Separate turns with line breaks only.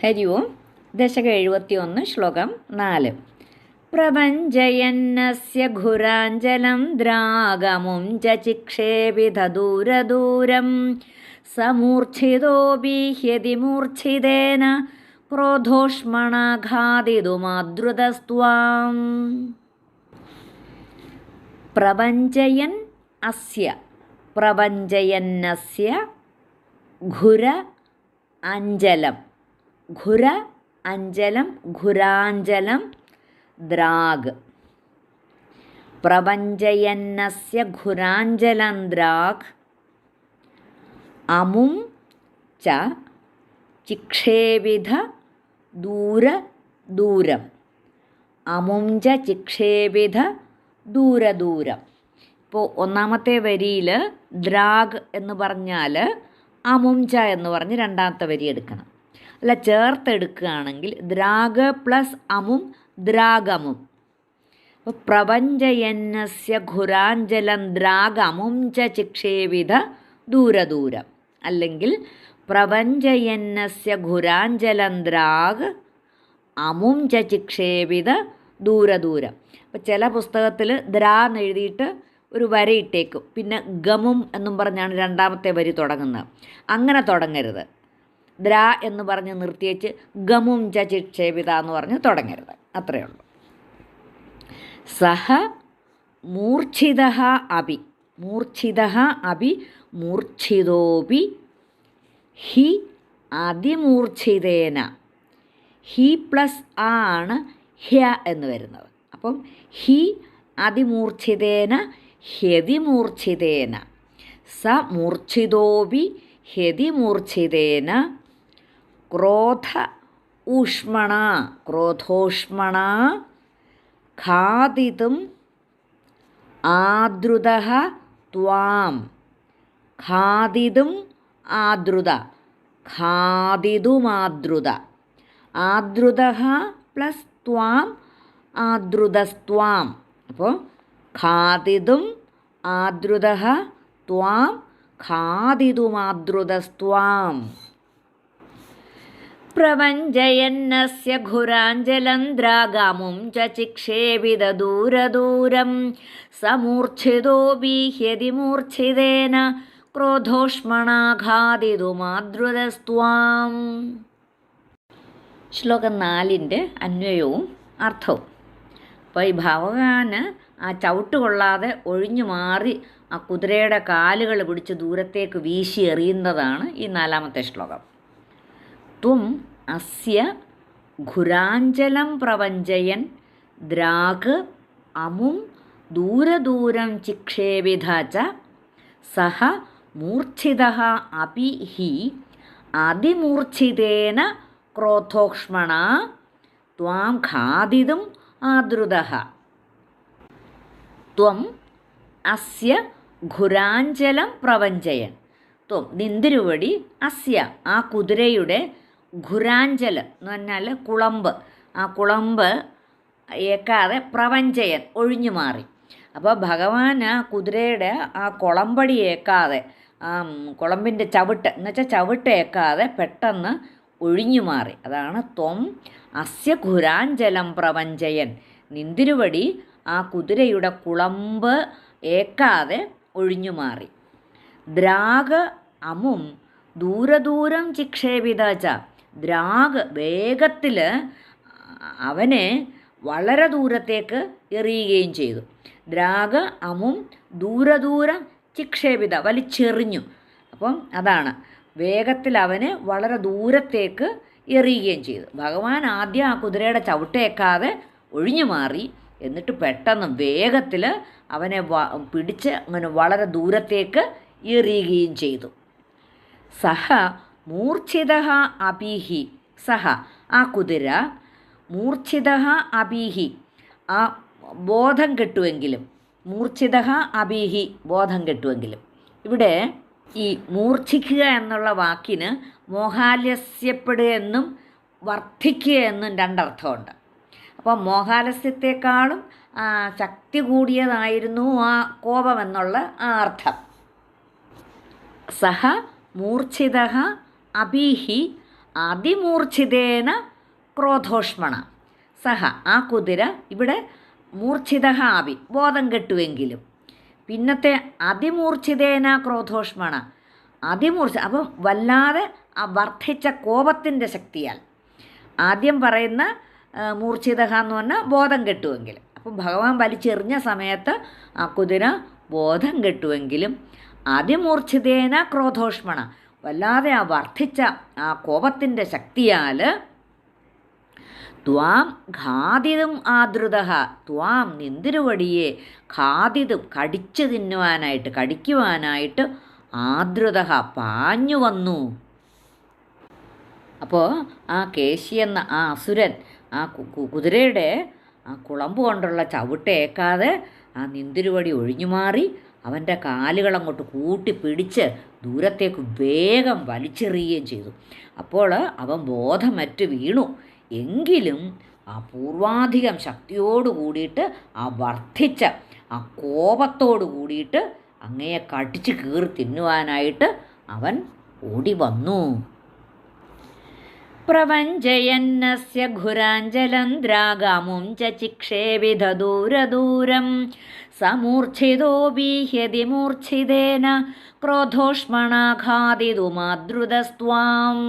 ഹരി ഓം. ദശക 71 ശ്ലോകം 4. പ്രപഞ്ചയന്നസ്യ ഘുരാഞ്ജലം ദ്രാഗമും ചിക്ഷേപിത ദൂരദൂരം സമൂർച്ഛിതോപി ഹ്യതി മൂർച്ഛിതേന ക്രോധോഷ്മണഘാതിതുമാദ്രുതസ്ത്വാം. പ്രപഞ്ചയൻ അസ്യ പ്രപഞ്ചയന്നസ്യ ഘുര അഞ്ജലം ഘുര അഞ്ജലം ഘുരാഞ്ജലം ദ്രാഗ്. പ്രപഞ്ചയന്നസ്യ ഘുരാഞ്ജലം ദ്രാഗ് അമും ച ചിക്ഷേപിത ദൂരം അമും ച ചിക്ഷേപിത ദൂരം. ഇപ്പോൾ ഒന്നാമത്തെ വരിയിൽ ദ്രാഗ് എന്ന് പറഞ്ഞാൽ അമും ച എന്ന് പറഞ്ഞ് രണ്ടാമത്തെ വരി എടുക്കണം. അല്ല, ചേർത്തെടുക്കുകയാണെങ്കിൽ ദ്രാഗ് പ്ലസ് അമും ദ്രാഗമും. അപ്പോൾ പ്രപഞ്ചയന്നസ്യ ഘുരാഞ്ജലം ദ്രാഗമും ച ചിക്ഷേപിത ദൂരം, അല്ലെങ്കിൽ പ്രപഞ്ചയന്നസ്യ ഘുരാഞ്ജലം ദ്രാഗ് അമും ച ചിക്ഷേപിത ദൂരം. അപ്പോൾ ചില പുസ്തകത്തിൽ ദ്രാ എന്ന് എഴുതിയിട്ട് ഒരു വരയിട്ടേക്കും, പിന്നെ ഗമും എന്നും പറഞ്ഞാണ് രണ്ടാമത്തെ വരി തുടങ്ങുന്നത്. അങ്ങനെ തുടങ്ങരുത്. ദ്രാ എന്ന് പറഞ്ഞ് നിർത്തിയേച്ച് ഗമും ച ചിക്ഷേപിത എന്ന് പറഞ്ഞ് തുടങ്ങരുത്. അത്രയേ ഉള്ളൂ. സഹ മൂർച്ഛിതഃ അപി മൂർച്ഛിതോപി ഹി അതിമൂർച്ഛിതേന. ഹി പ്ലസ് ആ ആണ് ഹ്യ എന്ന് വരുന്നത്. അപ്പം ഹി അതിമൂർച്ഛിതേന ഹ്യതിമൂർച്ഛിതേന സ മൂർച്ഛിതോപി ഹ്യതിമൂർച്ഛിതേന ക്രോധോഷ്മണ ഖാദിതും ആദ്രുതഃ ത്വാം. ഖാദിതുമാദ്രുത ആദ്രുതഃ പ്ലസ് ത്വാം ആദ്രുതസ്ത്വാം. അപ്പോൾ ഖാദിതും ആദ്രുതഃ ത്വാം ഖാദിതുമാദ്രുതസ്ത്വാം. പ്രപഞ്ചയന്നസ്യ ഘുരാഞ്ജലം ദ്രാഗമും ച ചിക്ഷേപിത ദൂരം സമൂർച്ഛിതോപി ഹ്യതി മൂർച്ഛിതേന ക്രോധോഷ്മണഘാതിതുമാദ്രുതസ്ത്വാം. ശ്ലോകം 4 അന്വയവും അർത്ഥവും. അപ്പോൾ ഈ ഭഗവാന് ആ ചവിട്ട് കൊള്ളാതെ ഒഴിഞ്ഞു മാറി ആ കുതിരയുടെ കാലുകൾ പിടിച്ച് ദൂരത്തേക്ക് വീശി എറിയുന്നതാണ് ഈ 4ാമത്തെ ശ്ലോകം. ത്വം അസ്യ ഘുരാഞ്ജലം പ്രപഞ്ചയൻ ദ്രാഗ് അമും ദൂരം ചിക്ഷേപിത ച സഹ മൂർച്ഛിതഃ അപി ഹി അതിമൂർച്ഛിതേന ക്രോധോഷ്മണ ത്വാം ഖാദിതും ആദ്രുതഃ. ത്വം അസ്യ ഘുരാഞ്ജലം പ്രപഞ്ചയൻ. ത്വം നിന്തിരുവടി അസ്യ ആ കുതിരയുടെ ഘുരാഞ്ജലം എന്ന് പറഞ്ഞാൽ കുളമ്പ്, ആ കുളമ്പ് ഏക്കാതെ പ്രപഞ്ചയൻ ഒഴിഞ്ഞു മാറി. അപ്പോൾ ഭഗവാൻ ആ കുതിരയുടെ ആ കുളമ്പടി ഏക്കാതെ, ആ കുളമ്പിൻ്റെ ചവിട്ട് എന്നുവെച്ചാൽ ചവിട്ട് ഏക്കാതെ പെട്ടെന്ന് ഒഴിഞ്ഞു മാറി. അതാണ് ത്വം അസ്യ ഘുരാഞ്ജലം പ്രപഞ്ചയൻ. നിന്തിരുവടി ആ കുതിരയുടെ കുളമ്പ് ഏക്കാതെ ഒഴിഞ്ഞു മാറി. ദ്രാഗ് അമും ദൂരം ചിക്ഷേപിത ച. ദ്രാഗ് വേഗത്തിൽ അവനെ വളരെ ദൂരത്തേക്ക് എറിയുകയും ചെയ്തു. ദ്രാഗ് അമും ദൂരം ചിക്ഷേപിത വലിച്ചെറിഞ്ഞു. അപ്പം അതാണ് വേഗത്തിൽ അവനെ വളരെ ദൂരത്തേക്ക് എറിയുകയും ചെയ്തു. ഭഗവാൻ ആദ്യം ആ കുതിരയുടെ ചവിട്ടേക്കാതെ ഒഴിഞ്ഞു മാറി, എന്നിട്ട് പെട്ടെന്ന് വേഗത്തിൽ അവനെ പിടിച്ച് അങ്ങനെ വളരെ ദൂരത്തേക്ക് എറിയുകയും ചെയ്തു. സഹ മൂർച്ഛിതഃ അപീഹി. സഹ ആ കുതിര മൂർച്ഛിതഃ അപീഹി ആ ബോധം കെട്ടുവെങ്കിലും. മൂർച്ഛിതഃ അപീഹി ബോധം കെട്ടുവെങ്കിലും. ഇവിടെ ഈ മൂർച്ഛിക്കുക എന്നുള്ള വാക്കിന് മോഹാലസ്യപ്പെടുക എന്നും വർദ്ധിക്കുക എന്നും രണ്ടർത്ഥമുണ്ട്. അപ്പോൾ മോഹാലസ്യത്തെക്കാളും ശക്തി കൂടിയതായിരുന്നു ആ കോപം എന്നുള്ള ആ അർത്ഥം. സഹ മൂർച്ഛിതഃ അപീഹി അതിമൂർച്ഛിതേന ക്രോധോഷ്മണ സഹ ആ കുതിര ഇവിടെ മൂർച്ഛിത ആവി ബോധം കെട്ടുവെങ്കിലും പിന്നത്തെ അതിമൂർച്ഛിതേന ക്രോധോഷ്മണ അപ്പം വല്ലാതെ ആ വർദ്ധിച്ച കോപത്തിൻ്റെ ശക്തിയാൽ ആദ്യം പറയുന്ന മൂർച്ഛിത എന്ന് പറഞ്ഞാൽ ബോധം കെട്ടുവെങ്കിലും അപ്പം ഭഗവാൻ വലിച്ചെറിഞ്ഞ സമയത്ത് ആ കുതിര ബോധം കെട്ടുവെങ്കിലും അതിമൂർച്ഛിതേന ക്രോധോഷ്മണ വല്ലാതെ ആ വർദ്ധിച്ച ആ കോപത്തിൻ്റെ ശക്തിയാൽ ത്വാം ഘാതിതും ആദൃത ത്വാം നിന്തിരുവടിയെ ഘാതിതും കടിക്കുവാനായിട്ട് ആദൃത പാഞ്ഞു വന്നു. അപ്പോൾ ആ കേശി എന്ന ആ അസുരൻ ആ കുതിരയുടെ ആ കുളമ്പ് കൊണ്ടുള്ള ചവിട്ടേക്കാതെ ആ നിന്തിരുവടി ഒഴിഞ്ഞു മാറി അവൻ്റെ കാലുകളങ്ങോട്ട് കൂട്ടിപ്പിടിച്ച് ദൂരത്തേക്ക് വേഗം വലിച്ചെറിയുകയും ചെയ്തു. അപ്പോൾ അവൻ ബോധമറ്റ് വീണു. എങ്കിലും ആ പൂർവാധികം ശക്തിയോട് കൂടിയിട്ട് ആ വർദ്ധിച്ച ആ കോപത്തോട് കൂടിയിട്ട് അങ്ങയെ കടിച്ച് കീറി തിന്നുവാനായിട്ട് അവൻ ഓടി വന്നു. പ്രവഞ്ചയന്നസ്യ ഘുരാഞ്ജലന്ദ്രാഗാമും ചിക്ഷേവിധ ദൂരദൂരം സമൂർച്ഛിതോപീഹ്യതി മൂർച്ഛിതേന ക്രോധോഷ്മണാഘാതിതുമാദ്രുതസ്ത്വാം.